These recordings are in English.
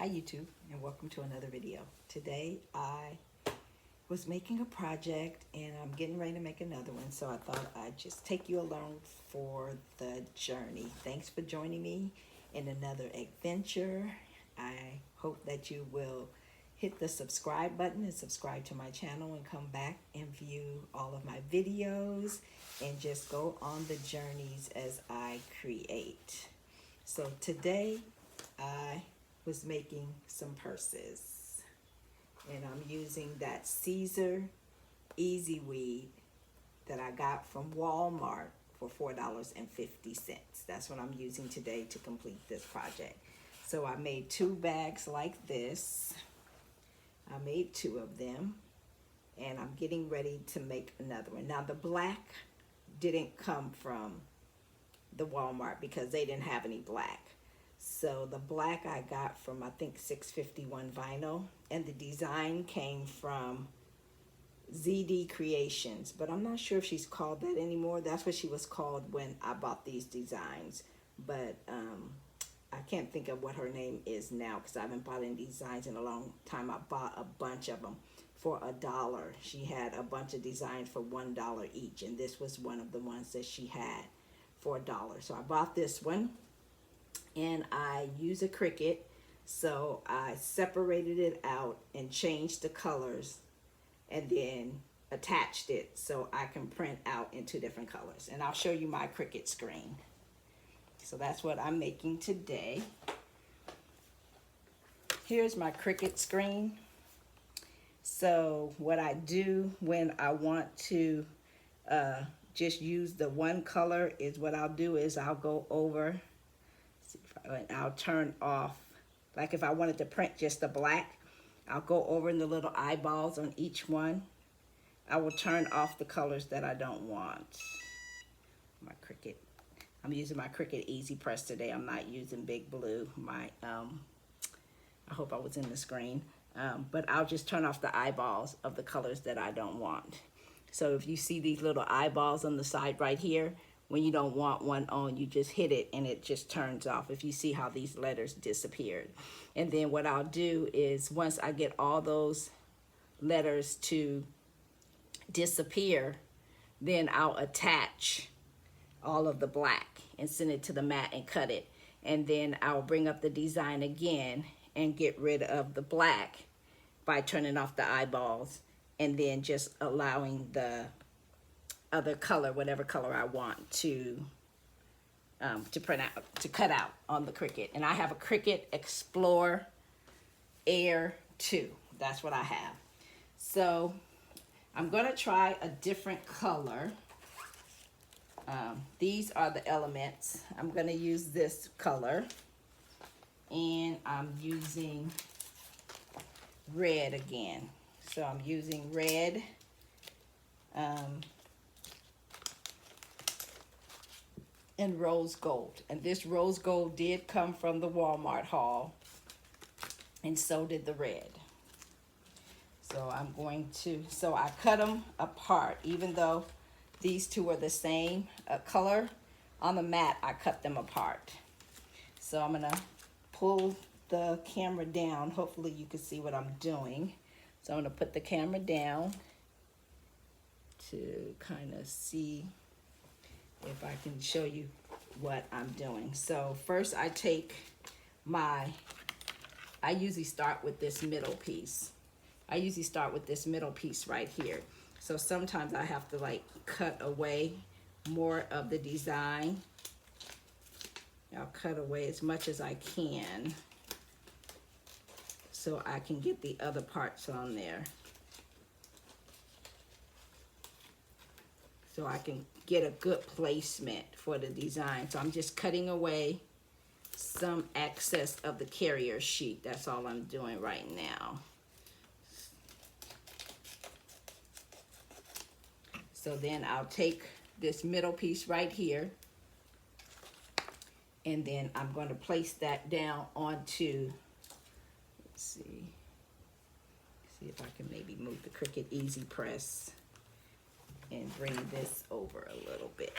Hi YouTube, and welcome to another video. Today I was making a project and I'm getting ready to make another one, so I thought I'd just take you along for the journey. Thanks for joining me in another adventure. I hope that you will hit the subscribe button and subscribe to my channel and come back and view all of my videos and just go on the journeys as I create. So today I was making some purses, and I'm using that Caesar Easy Weed that I got from Walmart for $4.50. That's what I'm using today to complete this project. So I made 2 bags like this. I made 2 of them, and I'm getting ready to make another one. Now the black didn't come from the Walmart because they didn't have any black. So the black I got from, I think, 651 Vinyl, and the design came from ZD Creations, but I'm not sure if she's called that anymore. That's what she was called when I bought these designs, but I can't think of what her name is now because I haven't bought any designs in a long time. I bought a bunch of them for $1. She had a bunch of designs for $1 each, and this was one of the ones that she had for $1. So I bought this one, and I use a Cricut, so I separated it out and changed the colors and then attached it so I can print out in 2 different colors. And I'll show you my Cricut screen. So that's what I'm making today. Here's my Cricut screen. So what I do when I want to just use the one color is what I'll do is I'll go over, and I'll turn off, like if I wanted to print just the black, I'll go over in the little eyeballs on each one. I will turn off the colors that I don't want. My Cricut, I'm using my Cricut Easy Press today. I'm not using Big Blue. I hope I was in the screen. But I'll just turn off the eyeballs of the colors that I don't want. So if you see these little eyeballs on the side right here, when you don't want one on, you just hit it and it just turns off. If you see how these letters disappeared. And then what I'll do is once I get all those letters to disappear, then I'll attach all of the black and send it to the mat and cut it. And then I'll bring up the design again and get rid of the black by turning off the eyeballs and then just allowing the other color, whatever color I want to print out, to cut out on the Cricut. And I have a Cricut Explore Air 2. That's what I have. So I'm gonna try a different color. These are the elements. I'm gonna use this color, and I'm using red again. So I'm using red. And rose gold, and this rose gold did come from the Walmart haul, and so did the red. So I'm going to, so I cut them apart. Even though these 2 are the same color on the mat, I cut them apart. So I'm gonna pull the camera down. Hopefully you can see what I'm doing. So I'm gonna put the camera down to kind of see if I can show you what I'm doing. So first I take I usually start with this middle piece. I usually start with this middle piece right here. So sometimes I have to like cut away more of the design. I'll cut away as much as I can so I can get the other parts on there. So I can get a good placement for the design. So I'm just cutting away some excess of the carrier sheet. That's all I'm doing right now. So then I'll take this middle piece right here, and then I'm going to place that down onto, let's see if I can maybe move the Cricut Easy Press and bring this over a little bit.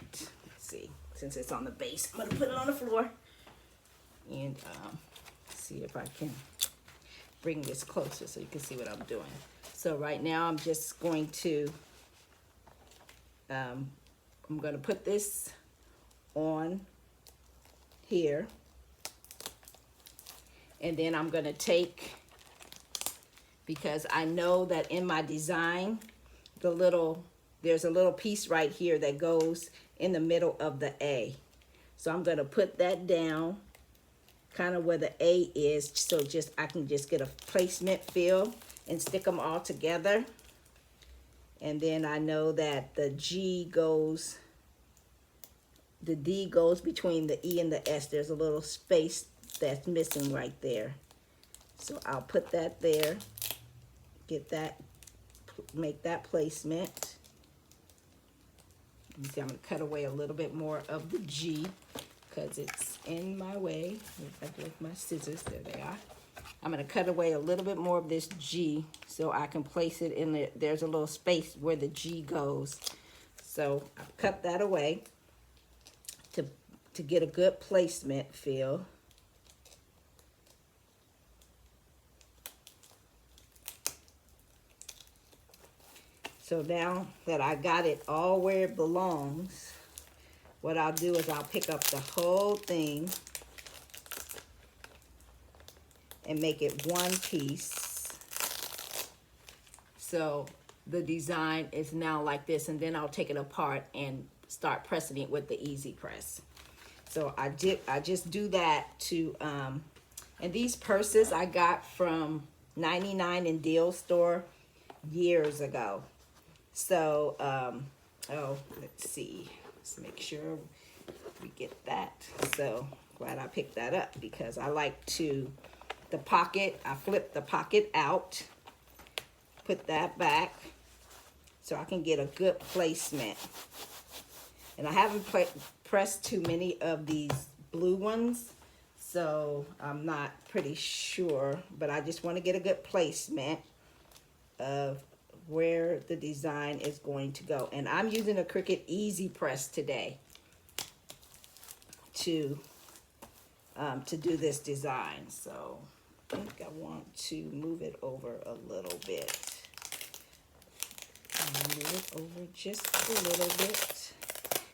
Let's see, since it's on the base, I'm gonna put it on the floor and see if I can bring this closer so you can see what I'm doing. So right now I'm just going to, I'm going to put this on here. And then I'm going to take, because I know that in my design, there's a little piece right here that goes in the middle of the A. So I'm going to put that down kind of where the A is, so I can just get a placement feel and stick them all together. And then I know that the D goes between the E and the S. There's a little space that's missing right there. So I'll put that there, make that placement. You see, I'm going to cut away a little bit more of the G because it's in my way. If I do with my scissors, there they are. I'm going to cut away a little bit more of this G so I can place it in there. There's a little space where the G goes. So I've cut that away to get a good placement feel. So now that I got it all where it belongs, what I'll do is I'll pick up the whole thing and make it one piece. So the design is now like this, and then I'll take it apart and start pressing it with the Easy Press. So I just do that to, and these purses I got from 99 and Deal Store years ago. So, oh, let's see. Let's make sure we get that. So, glad I picked that up because I like the pocket, I flip the pocket out, put that back so I can get a good placement. And I haven't pressed too many of these blue ones, so I'm not pretty sure, but I just want to get a good placement of where the design is going to go. And I'm using a Cricut Easy Press today to do this design. So I think I want to move it over a little bit. Move it over just a little bit.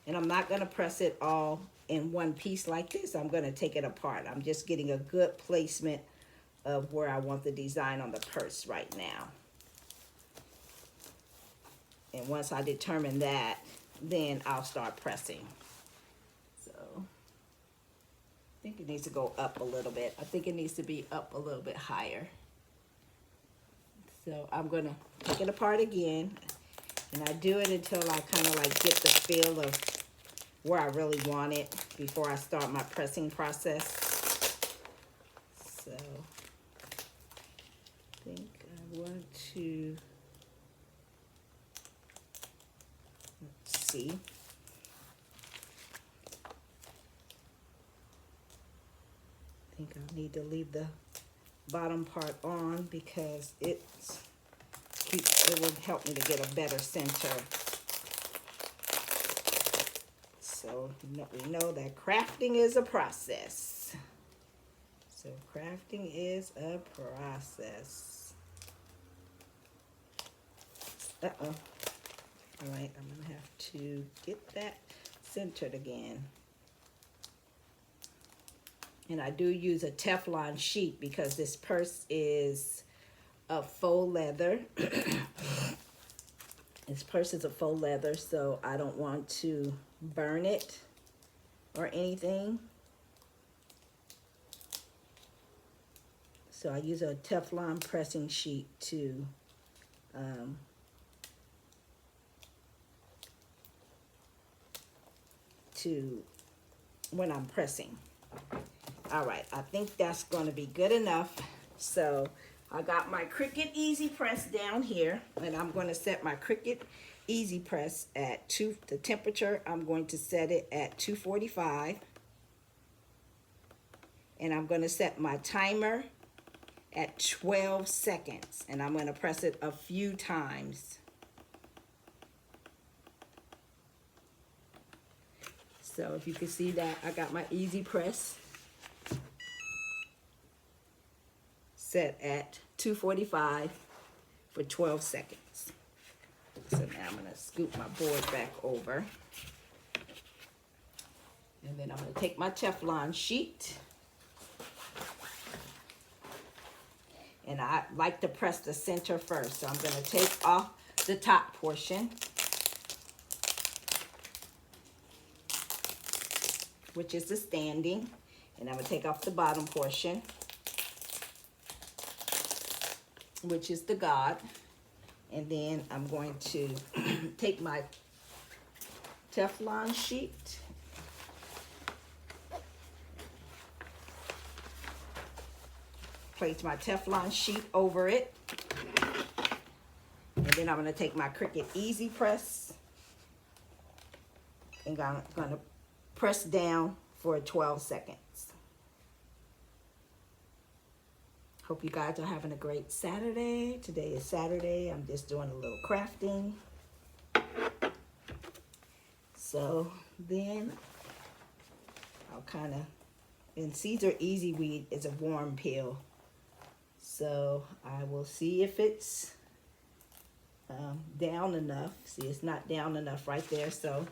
And I'm not going to press it all in one piece like this. I'm going to take it apart. I'm just getting a good placement of where I want the design on the purse right now. And once I determine that, then I'll start pressing. So I think it needs to go up a little bit. I think it needs to be up a little bit higher. So I'm going to take it apart again. And I do it until I kind of like get the feel of where I really want it before I start my pressing process. So I think I want to, let's see. I think I need to leave the bottom part on because it will help me to get a better center. So we know that crafting is a process. So crafting is a process. Uh-oh. All right, I'm gonna have to get that centered again. And I do use a Teflon sheet because this purse is a faux leather. This purse is a faux leather, so I don't want to burn it or anything. So I use a Teflon pressing sheet to when I'm pressing. All right, I think that's going to be good enough. So I got my Cricut Easy Press down here, and I'm going to set my Cricut Easy Press at the temperature. I'm going to set it at 245. And I'm going to set my timer at 12 seconds. And I'm going to press it a few times. So if you can see that, I got my Easy Press set at 245 for 12 seconds. So now I'm gonna scoop my board back over. And then I'm gonna take my Teflon sheet. And I like to press the center first. So I'm gonna take off the top portion, which is the standing. And I'm gonna take off the bottom portion, which is the God. And then I'm going to take my Teflon sheet place my Teflon sheet over it. And then I'm going to take my Cricut Easy Press and I'm going to press down for 12 seconds. Hope you guys are having a great Saturday. Today is Saturday. I'm just doing a little crafting. So then I'll kind of, and Caesar Easy Weed is a warm peel. So I will see if it's down enough. See, it's not down enough right there. So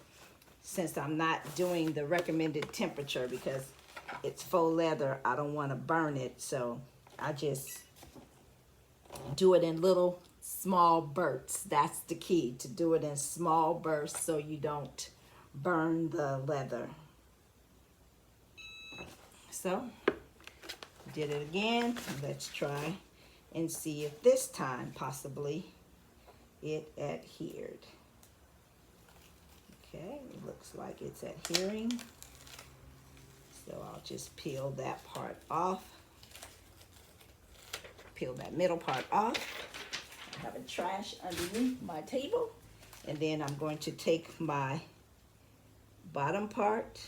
since I'm not doing the recommended temperature because it's faux leather, I don't want to burn it. So I just do it in little small bursts. That's the key, to do it in small bursts so you don't burn the leather. So did it again. Let's try and see if this time possibly it adhered. Okay, it looks like it's adhering. So I'll just peel that part off. Peel that middle part off. I have a trash underneath my table. And then I'm going to take my bottom part,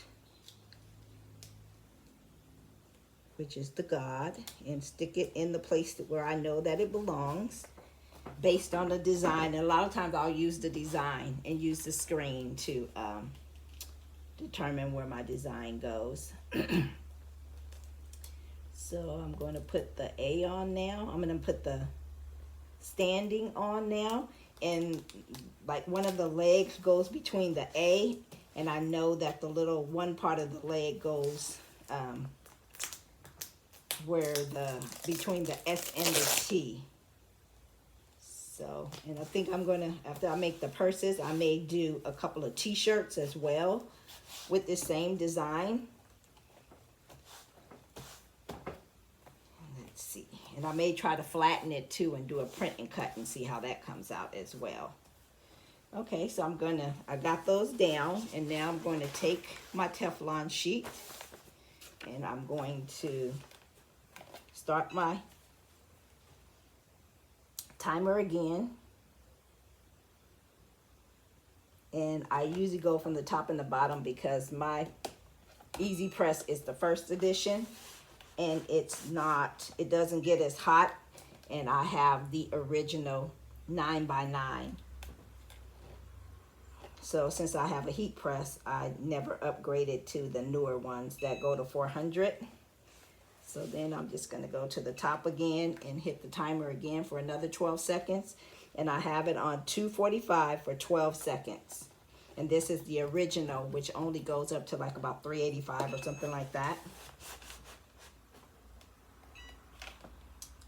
which is the God, and stick it in the place where I know that it belongs based on the design. And a lot of times I'll use the design and use the screen to determine where my design goes. So I'm going to put the A on now. I'm going to put the standing on now. And like one of the legs goes between the A, and I know that the little one part of the leg goes where between the S and the T. So, and I think I'm gonna, after I make the purses, I may do a couple of t-shirts as well with the same design. Let's see, and I may try to flatten it too and do a print and cut and see how that comes out as well. Okay, so I got those down, and now I'm going to take my Teflon sheet and I'm going to start my timer again. And I usually go from the top and the bottom because my Easy Press is the first edition and it doesn't get as hot, and I have the original 9x9. So since I have a heat press, I never upgraded to the newer ones that go to 400. So then I'm just going to go to the top again and hit the timer again for another 12 seconds. And I have it on 245 for 12 seconds. And this is the original, which only goes up to like about 385 or something like that.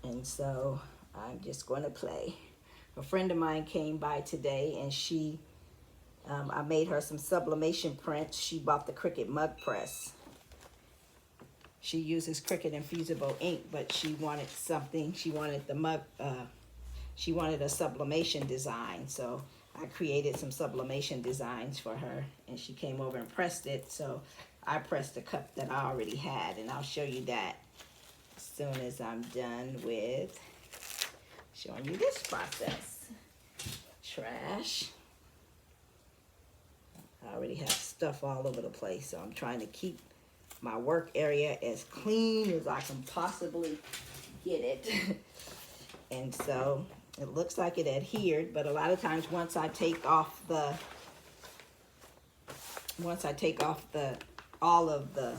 And so I'm just going to play. A friend of mine came by today, and I made her some sublimation prints. She bought the Cricut mug press. She uses Cricut infusible ink, but she wanted something. She wanted the mug. She wanted a sublimation design, so I created some sublimation designs for her, and she came over and pressed it. So I pressed a cup that I already had, and I'll show you that as soon as I'm done with showing you this process. Trash. I already have stuff all over the place, so I'm trying to keep my work area as clean as I can possibly get it. And so it looks like it adhered, but a lot of times once I take off all of the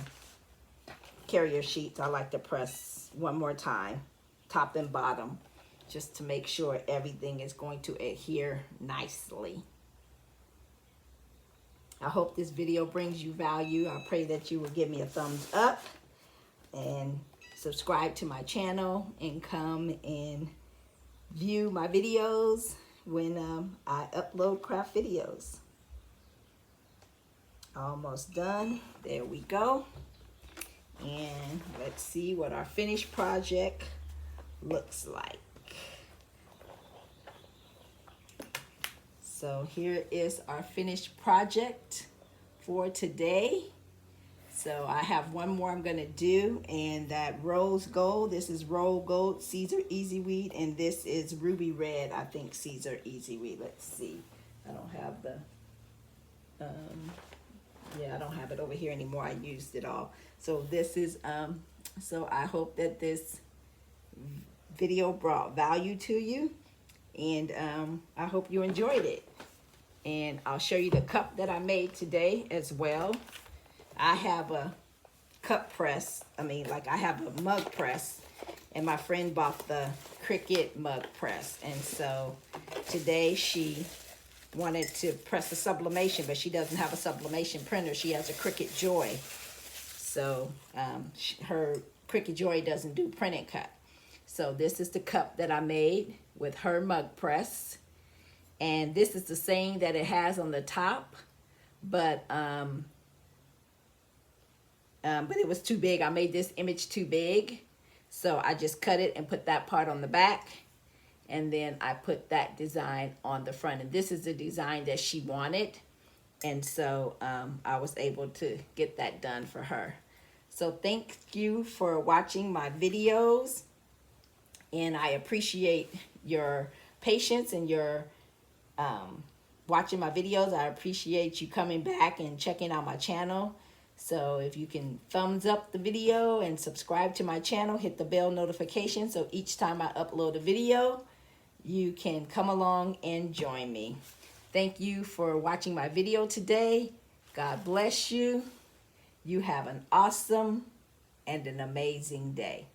carrier sheets, I like to press one more time top and bottom, just to make sure everything is going to adhere nicely. I hope this video brings you value. I pray that you will give me a thumbs up and subscribe to my channel and come and view my videos when I upload craft videos. Almost done. There we go. And let's see what our finished project looks like. So here is our finished project for today. So I have one more I'm going to do, and that rose gold, this is rose gold Caesar Easy Weed, and this is ruby red, I think, Caesar Easy Weed. Let's see. I don't have the, yeah, I don't have it over here anymore. I used it all. So this is, so I hope that this video brought value to you, and I hope you enjoyed it. And I'll show you the cup that I made today as well. I have a cup press, I have a mug press, and my friend bought the Cricut mug press. And so today she wanted to press the sublimation, but she doesn't have a sublimation printer. She has a Cricut Joy. So her Cricut Joy doesn't do print and cut. So this is the cup that I made with her mug press. And this is the saying that it has on the top, but it was too big. I made this image too big, so I just cut it and put that part on the back, and then I put that design on the front. And this is the design that she wanted, and so I was able to get that done for her. So thank you for watching my videos, and I appreciate your patience and your watching my videos. I appreciate you coming back and checking out my channel. So if you can thumbs up the video and subscribe to my channel, hit the bell notification so each time I upload a video, you can come along and join me. Thank you for watching my video today. God bless you. You have an awesome and an amazing day.